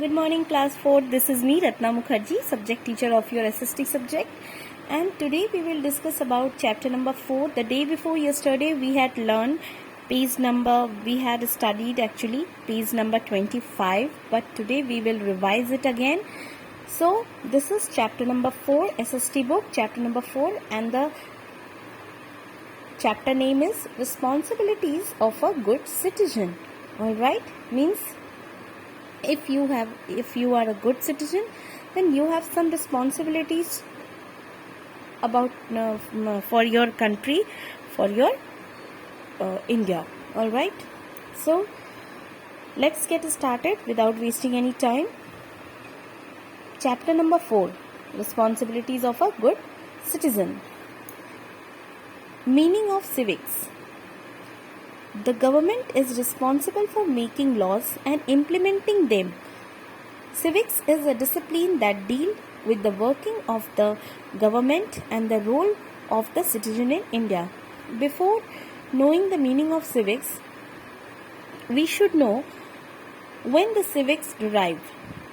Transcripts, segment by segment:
Good morning, class 4. This is me, Ratna Mukherjee, subject teacher of your SST subject. And today we will discuss about chapter number 4. The day before yesterday, we had learned we had studied actually page number 25. But today we will revise it again. So, this is chapter number 4, SST book, chapter number 4. And the chapter name is Responsibilities of a Good Citizen. Alright, means if you are a good citizen, then you have some responsibilities about for your country, for your India. All right, so let's get started without wasting any time. Chapter number 4, Responsibilities of a Good Citizen. Meaning of civics. The government is responsible for making laws and implementing them. Civics is a discipline that deals with the working of the government and the role of the citizen in India. Before knowing the meaning of civics, we should know when the civics derived.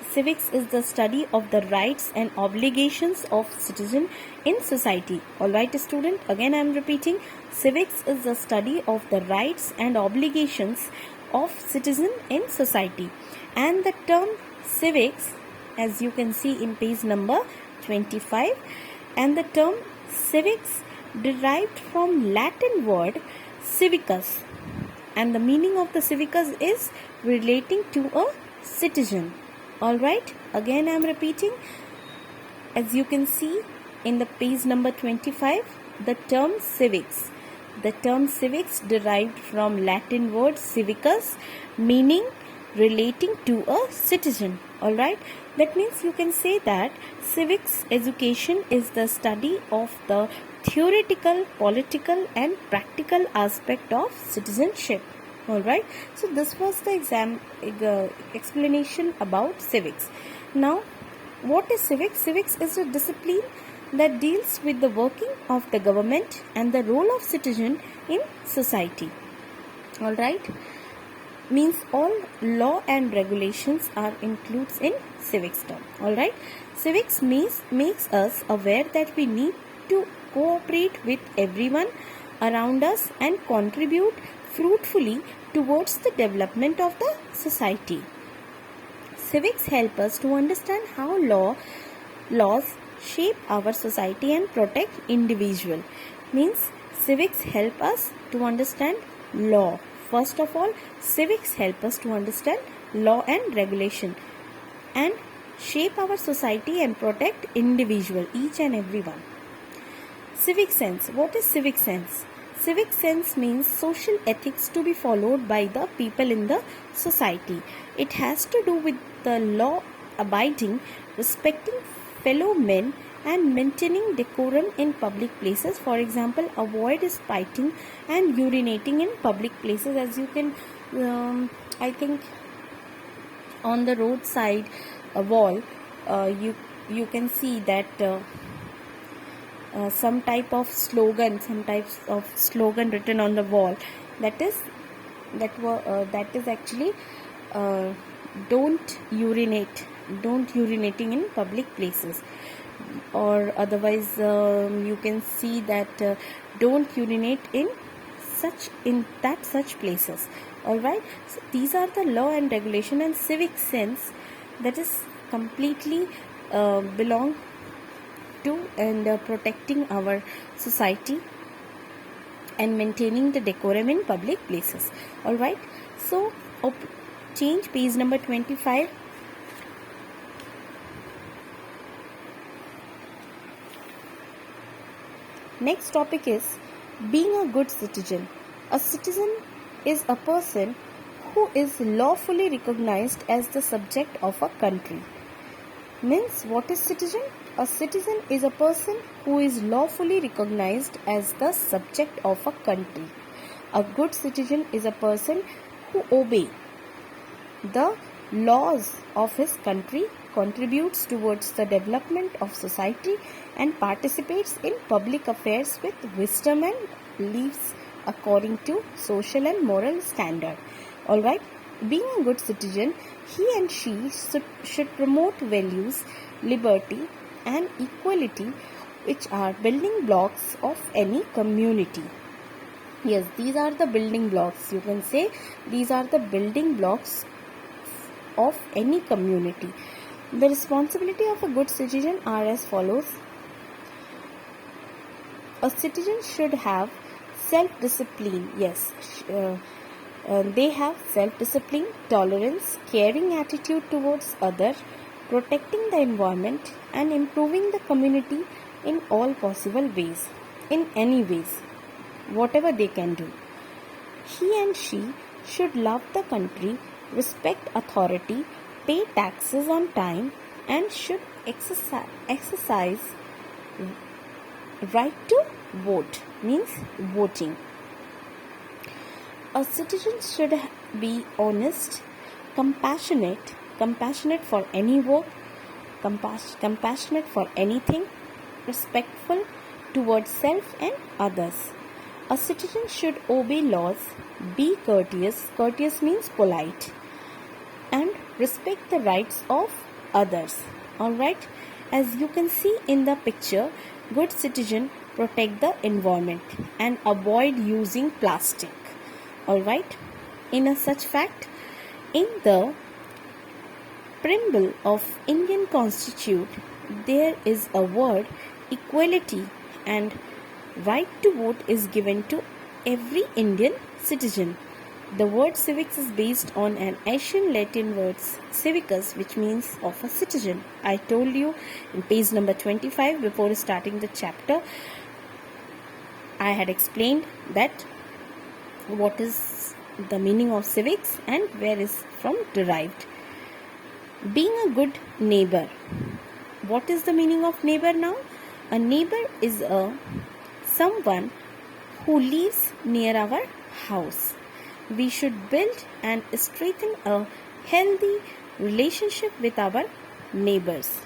Civics is the study of the rights and obligations of citizen in society. Alright, student, again I am repeating. Civics is the study of the rights and obligations of citizen in society. And the term civics, as you can see in page number 25, and the term civics derived from Latin word civicus. And the meaning of the civicus is relating to a citizen. Alright, again I am repeating. As you can see in the page number 25, the term civics. The term civics derived from Latin word civicus, meaning relating to a citizen. Alright, that means you can say that civics education is the study of the theoretical, political and practical aspect of citizenship. Alright, so this was the explanation about civics. Now, what is civics? Civics is a discipline that deals with the working of the government and the role of citizen in society. Alright, means all law and regulations are includes in civics term. Alright, civics makes us aware that we need to cooperate with everyone around us and contribute fruitfully towards the development of the society. Civics help us to understand how laws shape our society and protect individual. Means civics help us to understand law. First of all, civics help us to understand law and regulation and shape our society and protect individual, each and everyone. Civic sense. What is civic sense? Civic sense means social ethics to be followed by the people in the society. It has to do with the law abiding, respecting fellow men and maintaining decorum in public places. For example, avoid spitting and urinating in public places. As you can, I think on the roadside wall, you can see that some types of slogan written on the wall. That is actually don't urinating in public places, or otherwise you can see that don't urinate in such places. Alright, so these are the law and regulation, and civic sense that is completely belong to and protecting our society and maintaining the decorum in public places. Alright, so change page number 25. Next topic is being a good citizen. A citizen is a person who is lawfully recognized as the subject of a country. Means what is citizen? A citizen is a person who is lawfully recognized as the subject of a country. A good citizen is a person who obeys the laws of his country, contributes towards the development of society and participates in public affairs with wisdom and lives according to social and moral standard. Alright, Being a good citizen, he and she should promote values, liberty, and equality, which are building blocks of any community. Yes, these are the building blocks. You can say these are the building blocks of any community. The responsibility of a good citizen are as follows. A citizen should have self-discipline. Yes, they have self-discipline, tolerance, caring attitude towards others, protecting the environment, and improving the community in all possible ways, in any ways, whatever they can do. He and she should love the country, respect authority, pay taxes on time, and should exercise right to vote, means voting. A citizen should be honest, compassionate for any work, compassionate for anything, respectful towards self and others. A citizen should obey laws, be courteous means polite, and respect the rights of others. Alright, as you can see in the picture, good citizen protect the environment and avoid using plastic. Alright, in a such fact, in the preamble of Indian Constitution, there is a word equality, and right to vote is given to every Indian citizen. The word civics is based on an ancient Latin word civicus, which means of a citizen. I told you in page number 25 before starting the chapter. I had explained that what is the meaning of civics and where is from derived. Being a good neighbor. What is the meaning of neighbor now? A neighbor is someone who lives near our house. We should build and strengthen a healthy relationship with our neighbors.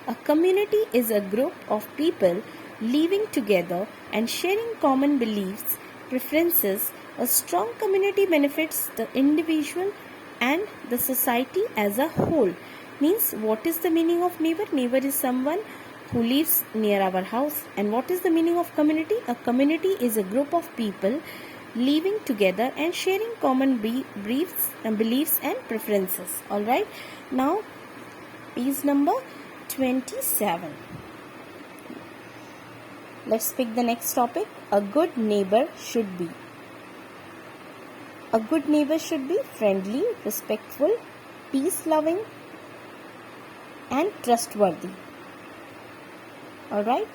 A community is a group of people living together and sharing common beliefs, preferences. A strong community benefits the individual and the society as a whole. Means, what is the meaning of neighbor? Neighbor is someone who lives near our house. And what is the meaning of community? A community is a group of people living together and sharing common beliefs and preferences. Alright, now page number 27. Let's pick the next topic. A good neighbor should be. A good neighbor should be friendly, respectful, peace-loving, and trustworthy. Alright,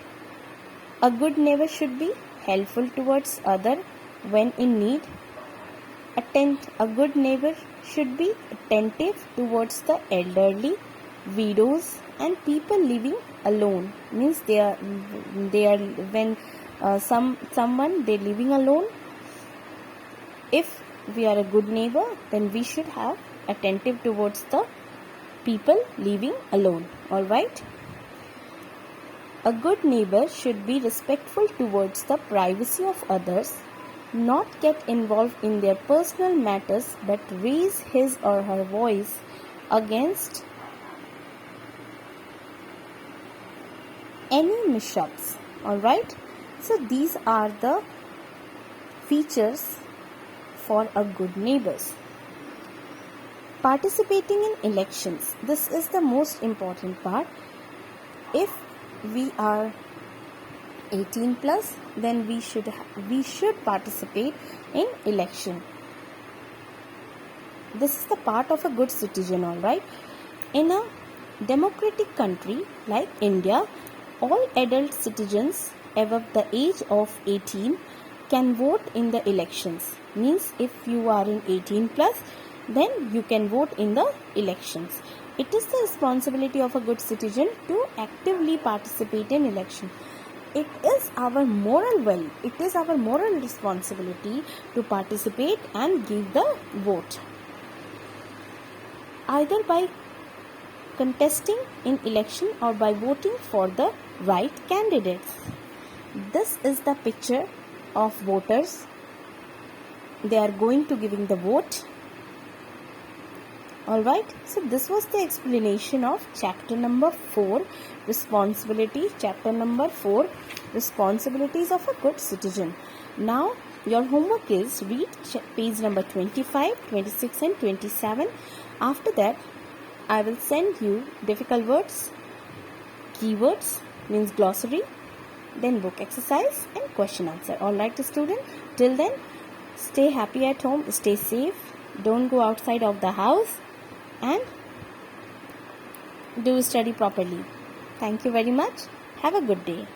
a good neighbor should be helpful towards others when in need. A good neighbor should be attentive towards the elderly, widows, and people living alone. Means they are when someone they living alone. If we are a good neighbor, then we should have attentive towards the people living alone. Alright. A good neighbor should be respectful towards the privacy of others, not get involved in their personal matters, but raise his or her voice against any mishaps. Alright, so these are the features for a good neighbors. Participating in elections. This is the most important part. If we are 18 plus, then we should participate in election. This is the part of a good citizen. Alright, in a democratic country like India, all adult citizens above the age of 18 can vote in the elections. Means, if you are in 18 plus, then you can vote in the elections. It is the responsibility of a good citizen to actively participate in election. It is our moral value. It is our moral responsibility to participate and give the vote, either by contesting in election or by voting for the right candidates. This is the picture of voters. They are going to giving the vote. Alright, so this was the explanation of chapter number 4, responsibility, chapter number 4, responsibilities of a good citizen. Now your homework is read page number 25, 26 and 27. After that, I will send you difficult words, keywords means glossary, then book exercise and question answer. Alright student, till then stay happy at home, stay safe, don't go outside of the house and do study properly. Thank you very much. Have a good day.